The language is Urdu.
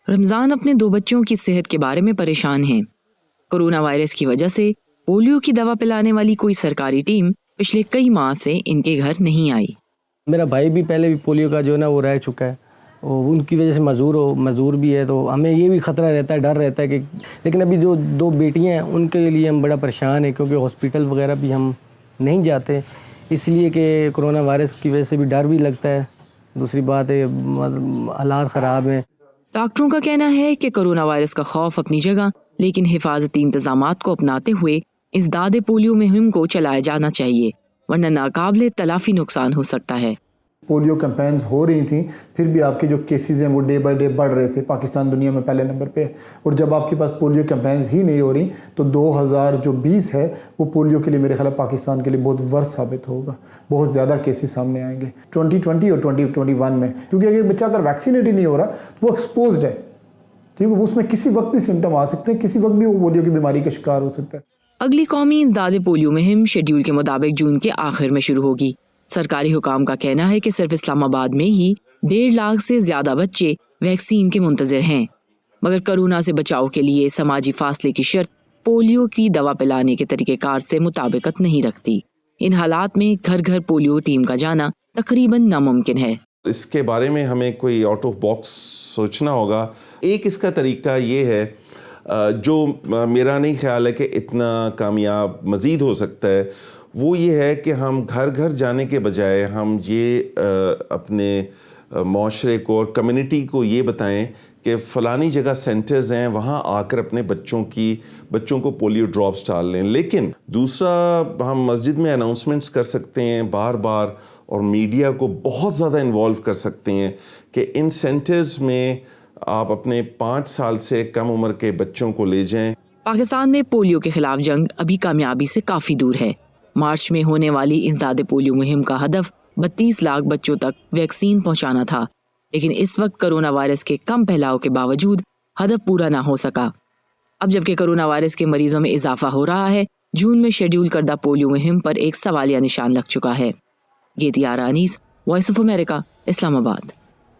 رمضان اپنے 2 بچوں کی صحت کے بارے میں پریشان ہیں۔ کورونا وائرس کی وجہ سے پولیو کی دوا پلانے والی کوئی سرکاری ٹیم پچھلے کئی ماہ سے ان کے گھر نہیں آئی۔ میرا بھائی بھی پہلے بھی پولیو کا جو ہے نا وہ رہ چکا ہے، ان کی وجہ سے معذور بھی ہے، تو ہمیں یہ بھی خطرہ رہتا ہے، ڈر رہتا ہے کہ لیکن ابھی جو 2 بیٹیاں ہیں ان کے لیے ہم بڑا پریشان ہیں، کیونکہ ہاسپٹل وغیرہ بھی ہم نہیں جاتے، اس لیے کہ کرونا وائرس کی وجہ سے بھی ڈر بھی لگتا ہے۔ دوسری بات ہے حالات خراب ہیں۔ ڈاکٹروں کا کہنا ہے کہ کرونا وائرس کا خوف اپنی جگہ، لیکن حفاظتی انتظامات کو اپناتے ہوئے ازداد پولیو مہم کو چلایا جانا چاہیے، ورنہ ناقابل تلافی نقصان ہو سکتا ہے۔ پولیو کیمپینز ہو رہی تھیں، پھر بھی آپ کے جو کیسز ہیں وہ ڈے بائی ڈے بڑھ رہے تھے۔ پاکستان دنیا میں پہلے نمبر پہ، اور جب آپ کے پاس پولیو کیمپینز ہی نہیں ہو رہی تو 2020 ہے وہ پولیو کے لیے میرے خیال پاکستان کے لیے بہت ورس ثابت ہوگا، بہت زیادہ کیسز سامنے آئیں گے 2020 اور 2021 میں، کیونکہ اگر بچہ اگر ویکسینیٹ ہی نہیں ہو رہا تو وہ ایکسپوزڈ ہے، ٹھیک ہے، اس میں کسی وقت بھی سمٹم آ سکتے ہیں، کسی وقت بھی وہ پولیو کی بیماری کا شکار ہو سکتا ہے۔ اگلی قومی ازداد پولیو مہم شیڈول کے مطابق جون کے آخر میں شروع ہوگی۔ سرکاری حکام کا کہنا ہے کہ صرف اسلام آباد میں ہی 1.5 لاکھ سے زیادہ بچے ویکسین کے منتظر ہیں، مگر کورونا سے بچاؤ کے لیے سماجی فاصلے کی شرط پولیو کی دوا پلانے کے طریقہ کار سے مطابقت نہیں رکھتی۔ ان حالات میں گھر گھر پولیو ٹیم کا جانا تقریباً ناممکن ہے۔ اس کے بارے میں ہمیں کوئی آؤٹ آف باکس سوچنا ہوگا۔ ایک اس کا طریقہ یہ ہے جو میرا نہیں خیال ہے کہ اتنا کامیاب مزید ہو سکتا ہے، وہ یہ ہے کہ ہم گھر گھر جانے کے بجائے ہم یہ اپنے معاشرے کو اور کمیونٹی کو یہ بتائیں کہ فلانی جگہ سینٹرز ہیں، وہاں آ کر اپنے بچوں کو پولیو ڈراپس ڈال لیں۔ لیکن دوسرا، ہم مسجد میں اناؤنسمنٹس کر سکتے ہیں بار بار، اور میڈیا کو بہت زیادہ انوالو کر سکتے ہیں کہ ان سینٹرز میں آپ اپنے 5 سال سے کم عمر کے بچوں کو لے جائیں۔ پاکستان میں پولیو کے خلاف جنگ ابھی کامیابی سے کافی دور ہے۔ مارچ میں ہونے والی ازداد پولیو مہم کا ہدف 32 لاکھ بچوں تک ویکسین پہنچانا تھا، لیکن اس وقت کرونا وائرس کے کم پھیلاؤ کے باوجود ہدف پورا نہ ہو سکا۔ اب جبکہ کرونا وائرس کے مریضوں میں اضافہ ہو رہا ہے، جون میں شیڈول کردہ پولیو مہم پر ایک سوالیہ نشان لگ چکا ہے۔ گیتی آرا انیس، وائس آف امریکہ، اسلام آباد۔